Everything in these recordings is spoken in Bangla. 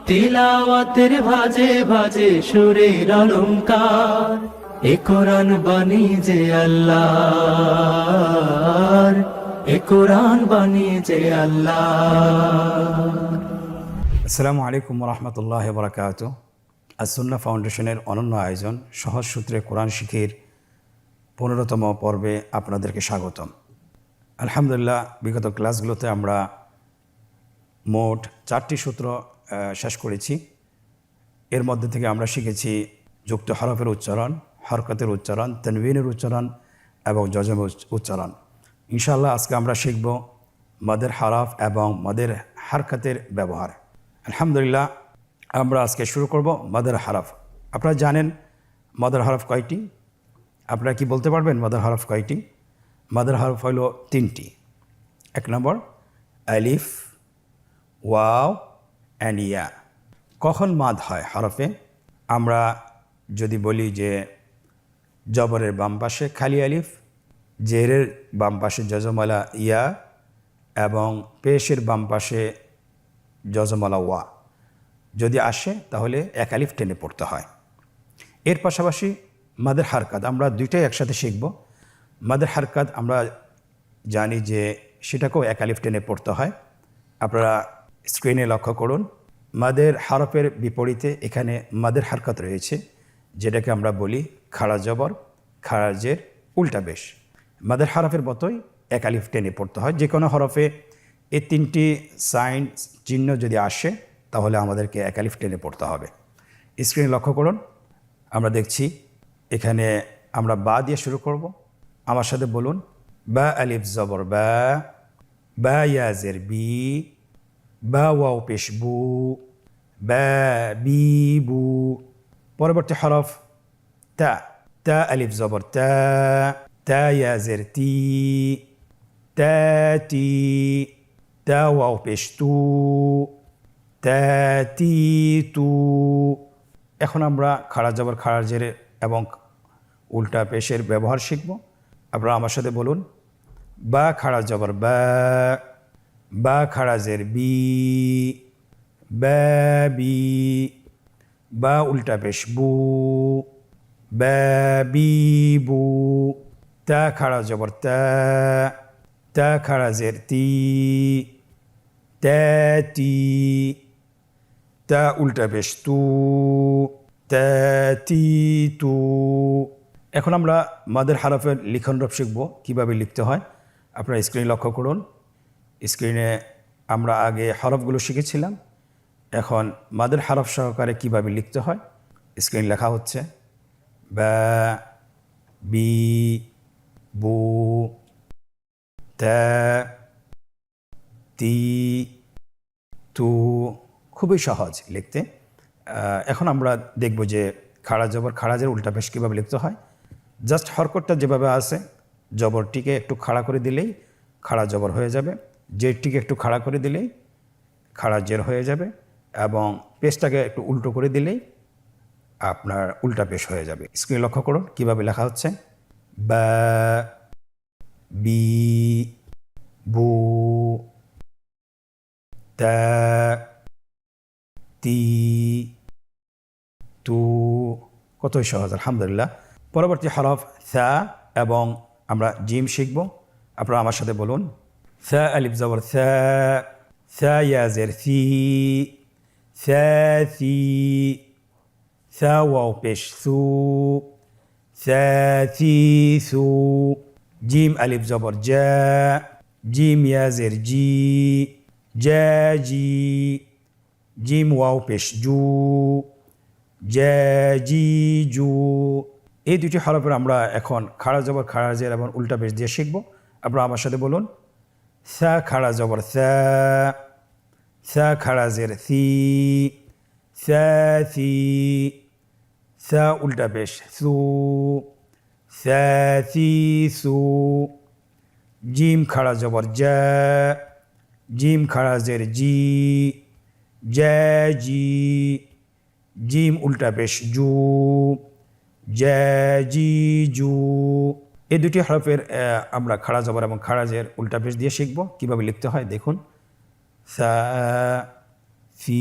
তিলাওয়াতের ভাজে ভাজে সুরের অলংকার, এ কোরআন বাণী যে আল্লাহর, এ কোরআন বাণী যে আল্লাহর। আসসালামু আলাইকুম রহমতুল্লাহ বরকাত। আসুন্না ফাউন্ডেশনের অনন্য আয়োজন সহজ সূত্রে কোরআন শিখির 15তম পর্বে আপনাদেরকে স্বাগতম। আলহামদুলিল্লাহ, বিগত ক্লাসগুলোতে আমরা মোট 4টি সূত্র শেষ করেছি। এর মধ্যে থেকে আমরা শিখেছি যুক্ত হরফের উচ্চারণ, হরকতের উচ্চারণ, তানবিনের উচ্চারণ এবং যজমের উচ্চারণ। ইনশাআল্লাহ আজকে আমরা শিখব মাদের হরফ এবং মাদের হরকতের ব্যবহার। আলহামদুলিল্লাহ, আমরা আজকে শুরু করব মাদের হরফ। আপনারা জানেন মাদের হরফ কয়টি? আপনারা কি বলতে পারবেন মাদের হরফ কয়টি? মাদের হরফ হলো 3টি। 1 নম্বর আলিফ, ওয়াও অ্যান্ড ইয়া। কখন মাদ হয় হরফে? আমরা যদি বলি যে জবরের বাম পাশে খালি আলিফ, জেরের বাম পাশে যজমালা ইয়া এবং পেশের বাম পাশে যজমালা ওয়া যদি আসে তাহলে 1 আলিফ টেনে পড়তে হয়। এর পাশাপাশি মাদের হারকাত আমরা দুইটাই একসাথে শিখব। মাদের হারকাত আমরা জানি যে সেটাকেও 1 আলিফ টেনে পড়তে হয়। আপনারা স্ক্রিনে লক্ষ্য করুন, মাদের হরফের বিপরীতে এখানে মাদের হারকাত রয়েছে, যেটাকে আমরা বলি খাড়া জবর, খাড়া জের, উল্টা পেশ। মাদের হরফের মতোই 1 আলিফ টেনে পড়তে হয়। যে কোনো হরফে এই 3টি সাইন চিহ্ন যদি আসে তাহলে আমাদেরকে 1 আলিফ টেনে পড়তে হবে। স্ক্রিনে লক্ষ্য করুন, আমরা দেখছি এখানে আমরা বা দিয়ে শুরু করব। আমার সাথে বলুন, বা আলিফ জবর বা, বা ইয়াজের বি, বা ওয়াও পেশ বু, বা বি বু। পরবর্তী হরফ তা, তা আলিফ জবর তা, তা ইয়াজের তি, তা তি, তা ওয়াও পেশ তু, তা তি তু। এখন আমরা খাড়া জবর, খাড়া জের এবং উল্টা পেশের ব্যবহার শিখব। আপনারা আমার সাথে বলুন, বা খাড়া জবর বা, বা খাড়া জের বি, বা বি, বা উল্টা পেশ বু, বা বি বু। তা খাড়া জবর তা, তা খাড়া জের তি, তা তি, তা উল্টা পেশ তু, তা তি তু। এখন আমরা মাদের হরফের লিখন রূপ শিখব, কীভাবে লিখতে হয়। আপনারা স্ক্রিনে লক্ষ্য করুন। স্ক্রিনে আমরা আগে হরফগুলো শিখেছিলাম, এখন মাদের হরফ সহকারে কীভাবে লিখতে হয় স্ক্রিন লেখা হচ্ছে। বা, বি, বু, তা, তি, তু। খুবই সহজ লিখতে। এখন আমরা দেখব যে খাড়া জবর, খাড়া জের উল্টা পেশ কীভাবে লিখতে হয়। জাস্ট হরকতটা যেভাবে আছে, জবরটিকে একটু খাড়া করে দিলেই খাড়া জবর হয়ে যাবে, জেরটিকে একটু খাড়া করে দিলেই খাড়া জের হয়ে যাবে এবং পেশটাকে একটু উল্টো করে দিলেই আপনার উল্টা পেশ হয়ে যাবে। স্ক্রিনে লক্ষ্য করুন কীভাবে লেখা হচ্ছে। বা, বি, বু, তা, তি, তু। কতই সহজ, আলহামদুলিল্লাহ। পরবর্তী হরফ থা এবং আমরা জিম শিখব। আপনারা আমার সাথে বলুন, থা আলিফ জবর থা, থা ইয়াজের থি, থা থি, থা ওয়াও পেশ সু, থা থি সু। জিম আলিফ জবর জা, জিম ইয়াজের জি, জা জি, জিম ওয়াও পেশ জু, জা জি জু। এই দুটি হরফের আমরা এখন খাড়া জবর, খাড়া জের এবং উল্টা পেশ দিয়ে শিখব। আপনারা আমার সাথে বলুন, সা খাড়া জবর সা, সা খাড়া জের সি, সা সি, সা উল্টা পেশ সু, সা সি সু। জিম খাড়া জবর জা, জিম খাড়া জের জি, জা জি, জিম উল্টা পেশ জু, জা জি জু। এই দুটি হরফের আমরা খাড়া জবর এবং খাড়া জের উল্টা পেশ দিয়ে শিখব কীভাবে লিখতে হয়। দেখুন, সা, ফি,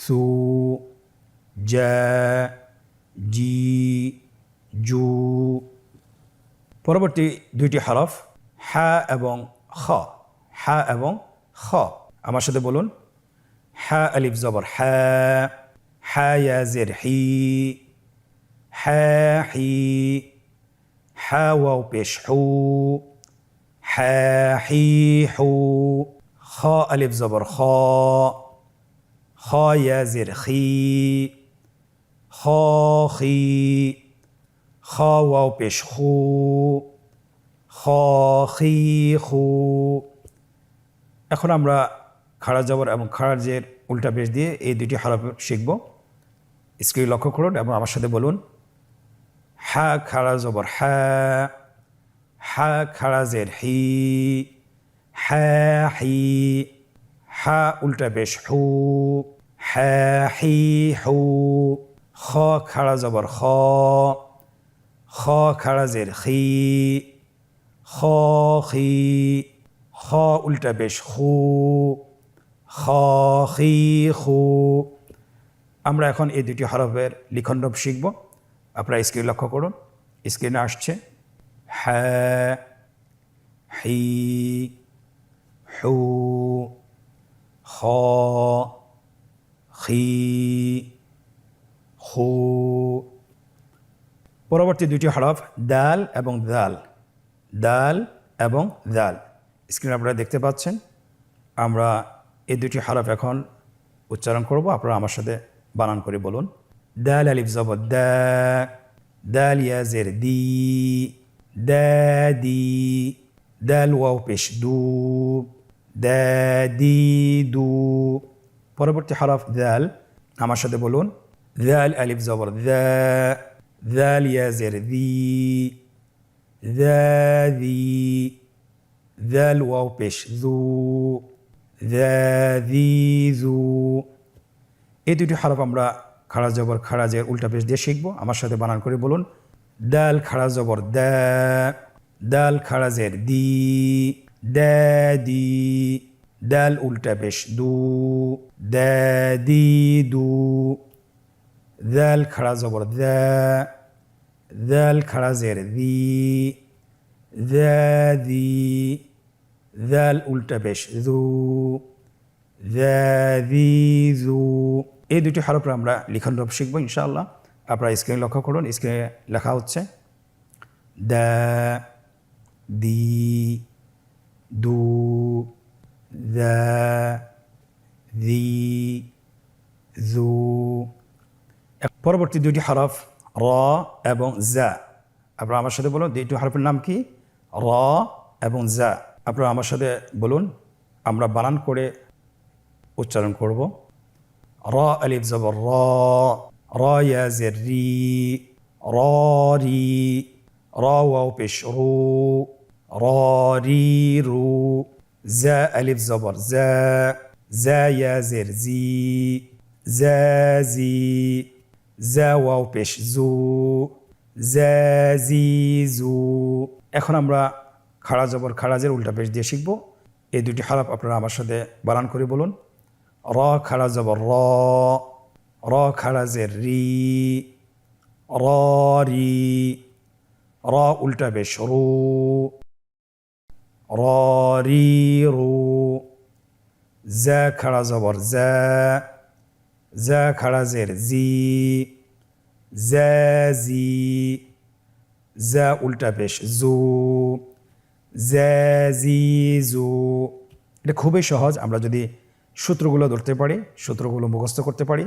সু, জা, জি, জু। পরবর্তী দুইটি হরফ হা এবং খ। হা এবং খ। আমার সাথে বলুন, হা আলিফ জবর হা, হা ইয়া জের হি, হা হি, হা ওয়াও পেশ হু, হা হি হু। খ আলিফ জবর খ, খ ইয়া জের খি, খ খি, খ ওয়াও পেশ খু, খ খি খু। এখন আমরা খাড়া জবর এবং খাড়া জের উল্টা পেশ দিয়ে এই দুটি হরফ শিখব। স্ক্রিন লক্ষ্য করুন এবং আমার সাথে বলুন, হা খাড়া জবর হা, হা খাড়া জের হি, হা হি, হা উল্টা পেশ হু, হা হি হু। খ খাড়া জবর খ, খ খাড়া জের খি, খ খি, খ উল্টা পেশ খু, খ খি খু। আমরা এখন এই দুটি হরফের লিখনরূপ শিখব। আপনারা স্ক্রিন লক্ষ্য করুন, স্ক্রিনে আসছে হা, হি, হু, খ, খি, খু। পরবর্তী দুটি হরফ দাল এবং দাল, দাল এবং দাল। স্ক্রিনে আপনারা দেখতে পাচ্ছেন। আমরা এই দুটি হরফ এখন উচ্চারণ করব। আপনারা আমার সাথে বানান করে বলুন, দাল আলিফ জবর দা, দাল ইয়া জের দি, দা দি, দাল ওয়াও পেশ দু, দা দি দু। পরবর্তী হরফ দাল, আমার সাথে বলুন, দাল আলিফ জবর দা, দাল ইয়া জের দি, দা দি, দাল ওয়াও পেশ দু, দা দি দু। এই দুটি হরফ আমরা খাড়া জবর খাড়া জের উল্টা পেশ দিয়ে শিখব। আমার সাথে বানান করে বলুন, দাল খাড়া জবর দা, দাল খাড়া জের দি, দা দি, দাল উল্টা পেশ দু, দা দি দু। দাল খাড়া জবর দা, দাল খাড়া জের দি, দা দি, দাল উল্টা পেশ দু, দা দি দু। এই দুটি হরফ আমরা লিখনরূপ শিখব ইনশাআল্লাহ। আপনারা স্ক্রিনে লক্ষ্য করুন, স্ক্রিনে লেখা হচ্ছে দা, দি, দু, দা, দি, দু। পরবর্তী দুটি হরফ র এবং জা। আপনারা আমার সাথে বলুন, দুইটি হরফের নাম কি? র এবং জা। আপনারা আমার সাথে বলুন, আমরা বানান করে উচ্চারণ করব। র আলিফ জবর র, র ইয়া জের রি, র রি, র ওয়াও পেশ রু, র রি রু। জা আলিফ জবর জা, জা ইয়া জের জি, জা জি, জা ওয়াও পেশ জু, জা জি জু। এখন আমরা খাড়া জবর খাড়া জের উল্টা পেশ দিয়ে শিখব। এই দুটি হরফ আপনারা আমার সাথে বানান করে বলুন, র খাড়া জবর র, র খাড়া জের রি, র রি, র উল্টা পেশ রু, র রি রু। জা খাড়া জবর জা, জা খাড়া জের জি, জা জি, জা উল্টা পেশ জু, জা জি জু। এটা খুবই সহজ। আমরা যদি সূত্রগুলো ধরতে পারি, সূত্রগুলো মুখস্থ করতে পারি,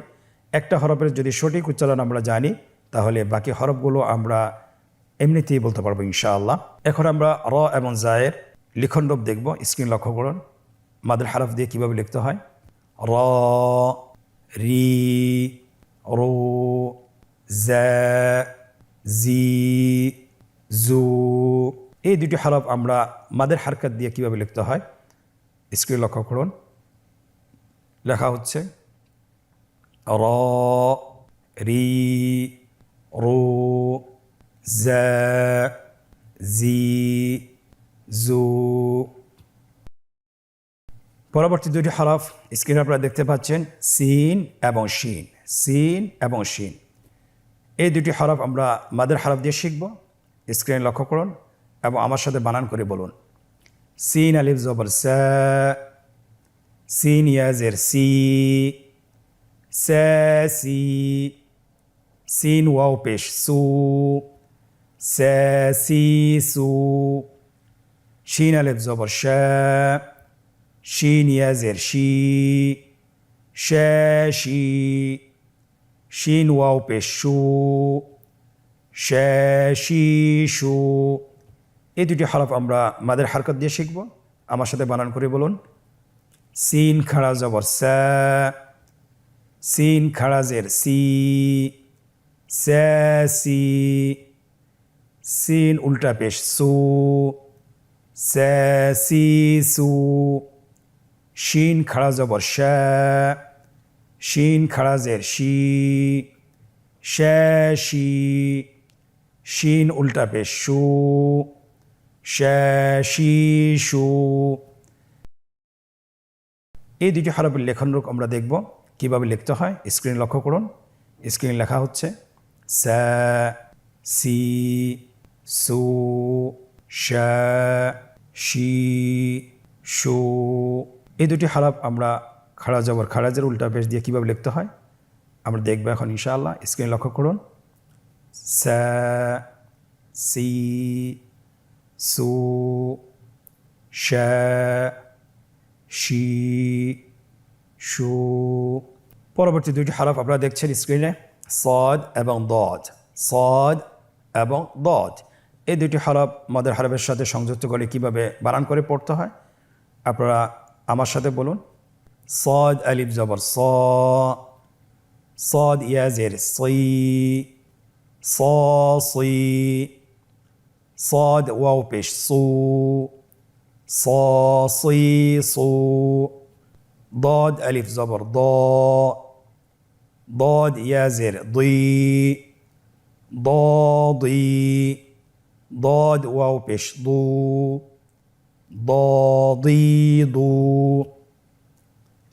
একটা হরফের যদি সঠিক উচ্চারণ আমরা জানি, তাহলে বাকি হরফগুলো আমরা এমনিতেই বলতে পারবো ইনশাআল্লাহ। এখন আমরা র এবং জায়ের লিখনরূপ দেখব। স্ক্রিন লক্ষ্য করুন, মাদের হরফ দিয়ে কীভাবে লিখতে হয়। র, রি, রু, জা, জি, জু। এই দুটি হরফ আমরা মাদের হারকাত দিয়ে কীভাবে লিখতে হয়, স্ক্রিন লক্ষ্য করুন। লেখা হচ্ছে র, রি, রু, জা, জি, জু। পরবর্তী দুটি হরফ স্ক্রিনে আপনারা দেখতে পাচ্ছেন, সিন এবং শিন। সিন এবং শিন, এই দুটি হরফ আমরা মাদের হরফ দিয়ে শিখব। স্ক্রিনে লক্ষ্য করুন এবং আমার সাথে বানান করে বলুন। সিন আলিফ জবর সা, সিন ইয়া জের সি, সা সি। সিন ওয়াও পেশ সু, সা সি সু। শিন আলিফ জবর শা, শিন ইয়া জের শি, শা শি। শিন ওয়াও পেশ শু, শা শি শু। এই দুটি হরফ আমরা মাদের হারকত দিয়ে শিখব। আমার সাথে বানান করে বলুন। সিন খাড়া জবর সা, সিন খাড়া জের সি, সা সি। সিন উল্টা পেশ সু, সা সি সু। শিন খাড়া জবর শা, শিন খাড়া জের শি, শা শি। শিন উল্টা পেশ শু, শা শি শু। এই দুটি হরফের লেখন রূপ আমরা দেখব কিভাবে লিখতে হয়। স্ক্রিন লক্ষ্য করুন। স্ক্রিন লেখা হচ্ছে সা, সি, সু, শা, শি, শু। এই দুটি হরফ আমরা খাড়া জবর খাড়াজের উল্টা পেশ দিয়ে কীভাবে লিখতে হয় আমরা দেখব এখন ইনশাআল্লাহ। স্ক্রিন লক্ষ্য করুন। সা, সি, সু, শা, শি, শু। পরবর্তী দুটি হরফ আপনারা দেখছেন স্ক্রিনে, সদ এবং দদ। সদ এবং দদ, এই দুটি হরফ মাদের হরফের সাথে সংযুক্ত করে কিভাবে বানান করে পড়তে হয় আপনারা আমার সাথে বলুন। সদ আলিফ জবর স, সদ ইয়া জের সই, স সই। সদ ওয়াও পেশ সু, স সই সু। ضاد ألف زبر ضاء، ضاد يا زر ضي، ضاضي. ضاد واو بش ضو، ضاضي ضو.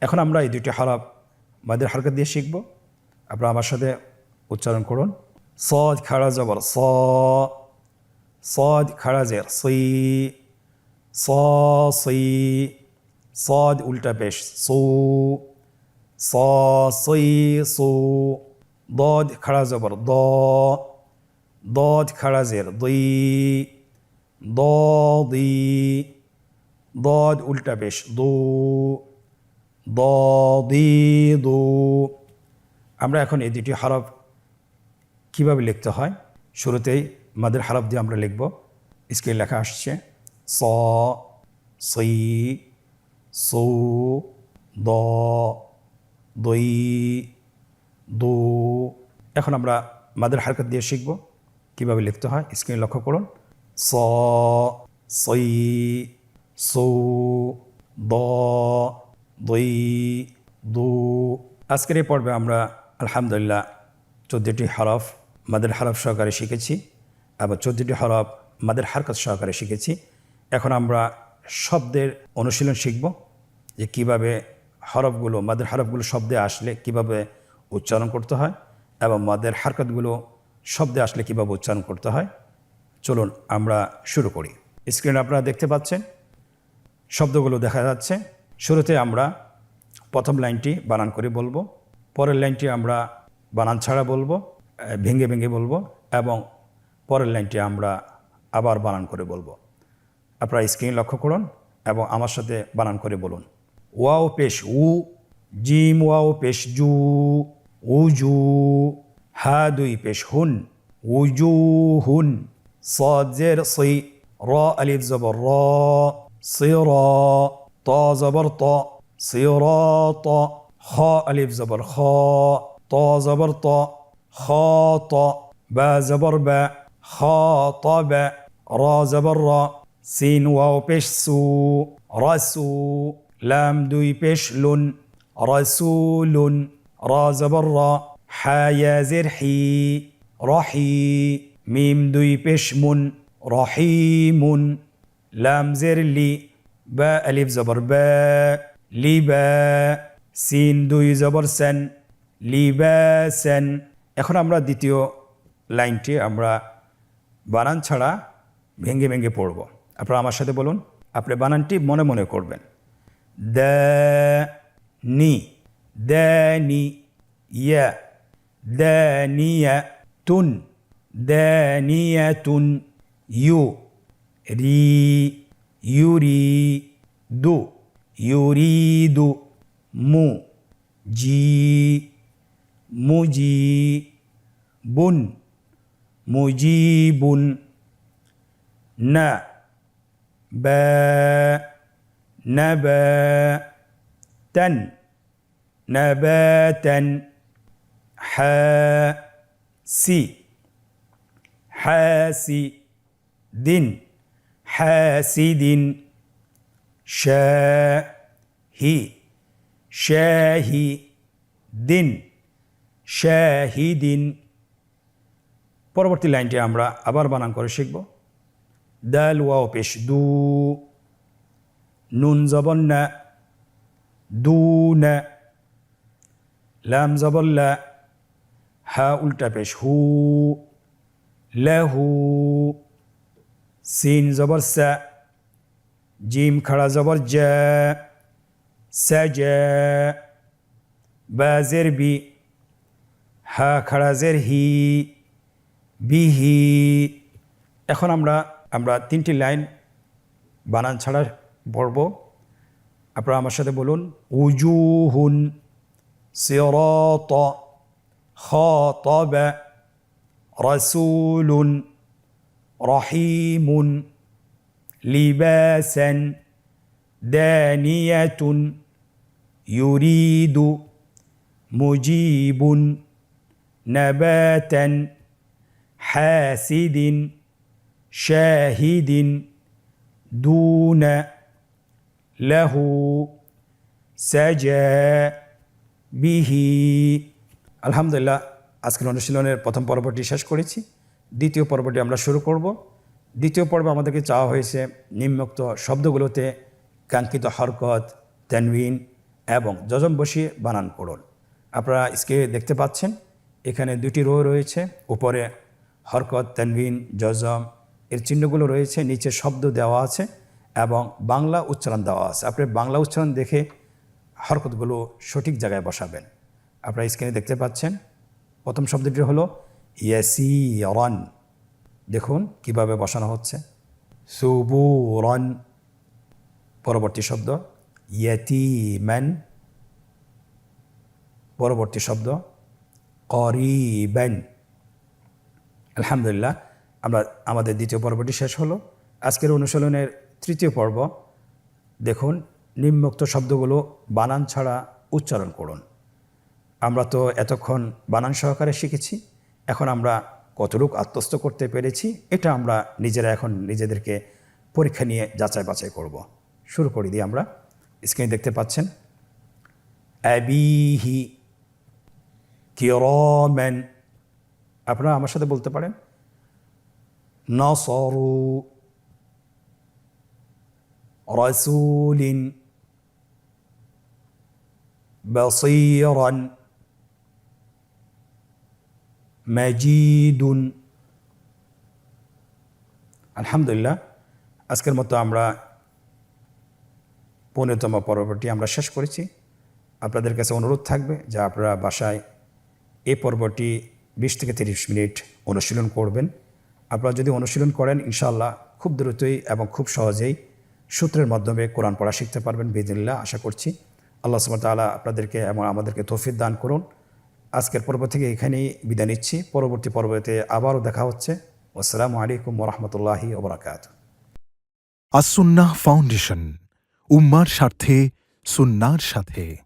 এখন আমরা এই দুটি হরফ মাদের হরকত দিয়ে শিখব। আপনারা আমার সাথে উচ্চারণ করুন। صاد খাড়া জবর স, صاد খাড়া জের সি, স সি। صاد উল্টা পেশ সু, স সই সু। ضاد খাড়া জবর দ, ضاد খাড়া জের দি, দ দি। ضاد উল্টা পেশ দু, দ দি দু। আমরা এখন এই দুটি হরফ কীভাবে লিখতে হয় শুরুতেই মাদের হরফ দিয়ে আমরা লিখব। স্ক্রিনে লেখা আসছে স, সই, সু, দ, দই, দু। এখন আমরা মাদের হরকত দিয়ে শিখব কীভাবে লিখতে হয়। স্ক্রিনে লক্ষ্য করুন। স, সই, সু, দ, দই, দু। আজকের এই পর্বে আমরা আলহামদুলিল্লাহ 14টি হরফ মাদের হরফ সহকারে শিখেছি এবং 14টি হরফ মাদের হরকত সহকারে শিখেছি। এখন আমরা শব্দের অনুশীলন শিখব যে কীভাবে হরফগুলো মাদের হরফগুলো শব্দে আসলে কিভাবে উচ্চারণ করতে হয় এবং মাদের হরকতগুলো শব্দে আসলে কিভাবে উচ্চারণ করতে হয়। চলুন আমরা শুরু করি। স্ক্রিনে আপনারা দেখতে পাচ্ছেন শব্দগুলো দেখা যাচ্ছে। শুরুতে আমরা প্রথম লাইনটি বানান করে বলবো, পরের লাইনটি আমরা বানান ছাড়া বলবো, ভেঙে ভেঙে বলবো এবং পরের লাইনটি আমরা আবার বানান করে বলবো। আপনারা স্ক্রিন লক্ষ্য করুন এবং আমার সাথে বানান করে বলুন। ওয়াও পেশ উ, জিম ওয়াও পেশ জু, উজু। হা দুই পেশ হুন, উজু হুন। صاد زير صي، را ألف زبر را، صرا. طا زبر طا، صراط. خا ألف زبر خا، طا زبر طا، خاطا. با زبر با، خاطب. را زبر را. سين واو بيش سو، رسو. لام دوي بيش لن، رسول. را زبر را. حا يا زر حي، رحي. ميم دوي بيش من، رحيم. لام زر لي. با ألف زبر با، লিবা, সিন দুই জবর সেন, লিবাসেন। এখন আমরা দ্বিতীয় লাইনটি আমরা বানান ছাড়া ভেঙে ভেঙে পড়ব। আপনারা আমার সাথে বলুন, আপনি বানানটি মনে মনে করবেন। দানি, দানি, ইয়া, দানিয়াতুন, দানিয়াতুন, ইউ, রি, ইউরিদু, ইউরিদু, মু, জি, মুজিবুন, মুজিবুন, না, বা, নাবাতান, নাবাতান, হাসি, হাসিদিন, হাসিদিন, শাহি, শাহিদিন, শাহিদিন। পরবর্তী লাইনটি আমরা আবার বানান করে শিখব। দাল ওয়াও পেশ দু, নুন জবর না, দুনা, লাম জবর লা, হা উল্টা পেশ হু, লাহু, সিন জবর সা, জিম খাড়া জবর জা, সাজা, বা জের বি, হা খাড়া জের হি, বিহি। এখন আমরা তিনটি লাইন বানান ছাড়া পড়ব। আপনারা আমার সাথে বলুন। উজুহুন, সিরাত, খাতাবা, রাসূলুন, রহিমুন, লিবাসান, দানিয়াতুন, ইউরিদু, মুজিবুন, নাবাতান, হাসিদিন, শাহিদিন, দুনা, লাহু, সাজা, বিহি। আলহামদুলিল্লাহ, আজকের অনুশীলনের প্রথম পর্বটি শেষ করেছি। দ্বিতীয় পর্বটি আমরা শুরু করব। দ্বিতীয় পর্বে আমাদেরকে চাওয়া হয়েছে নিম্নোক্ত শব্দগুলোতে কাঙ্ক্ষিত হরকত, তানবিন এবং যজম বসিয়ে বানান করুন। আপনারা স্ক্রিনে দেখতে পাচ্ছেন এখানে দুটি রো রয়েছে, উপরে হরকত, তানবিন, যজম এর চিহ্নগুলো রয়েছে, নিচে শব্দ দেওয়া আছে এবং বাংলা উচ্চারণ দেওয়া আছে। আপনি বাংলা উচ্চারণ দেখে হরকতগুলো সঠিক জায়গায় বসাবেন। আপনারা স্ক্রিনে দেখতে পাচ্ছেন প্রথম শব্দটি হলো ইয়াসিরান। দেখুন কিভাবে বসানো হচ্ছে। সুবুরান। পরবর্তী শব্দ ইয়াতীমান। পরবর্তী শব্দ করিবান। আলহামদুলিল্লাহ, আমাদের দ্বিতীয় পর্বটি শেষ হলো। আজকের অনুশীলনের তৃতীয় পর্ব। দেখুন নিম্নোক্ত শব্দগুলো বানান ছাড়া উচ্চারণ করুন। আমরা তো এতক্ষণ বানান সহকারে শিখেছি, এখন আমরা কতটুকু আত্মস্থ করতে পেরেছি এটা আমরা নিজেরা এখন নিজেদেরকে পরীক্ষা নিয়ে যাচাই বাছাই করব। শুরু করে দিই আমরা। স্ক্রিনে দেখতে পাচ্ছেন আবিহি, কিরামান। আপনারা আমার সাথে বলতে পারেন নাসারু, রাসূলিন, বাসীরান, মাজিদুন। আলহামদুলিল্লাহ, আজকের মতো আমরা 15তম পর্বটি আমরা শেষ করেছি। আপনাদের কাছে অনুরোধ থাকবে যে আপনারা বাসায় এই পর্বটি 20 থেকে 30 মিনিট অনুশীলন করবেন। আপনারা যদি অনুশীলন করেন ইনশাআল্লাহ খুব দ্রুতই এবং খুব সহজেই সূত্রের মাধ্যমে কোরআন পড়া শিখতে পারবেন বিইজনিল্লাহ। আশা করছি আল্লাহ সুবহানাহু ওয়া তাআলা আপনাদেরকে এবং আমাদেরকে তৌফিক দান করুন। আজকের পর্ব থেকে এখানেই বিদায় নিচ্ছি। পরবর্তী পর্বতে আবারও দেখা হচ্ছে। আসসালামু আলাইকুম ওয়া রাহমাতুল্লাহি ওয়া বারাকাতুহু। আস-সুন্নাহ ফাউন্ডেশন, উম্মার স্বার্থে সুন্নাহর সাথে।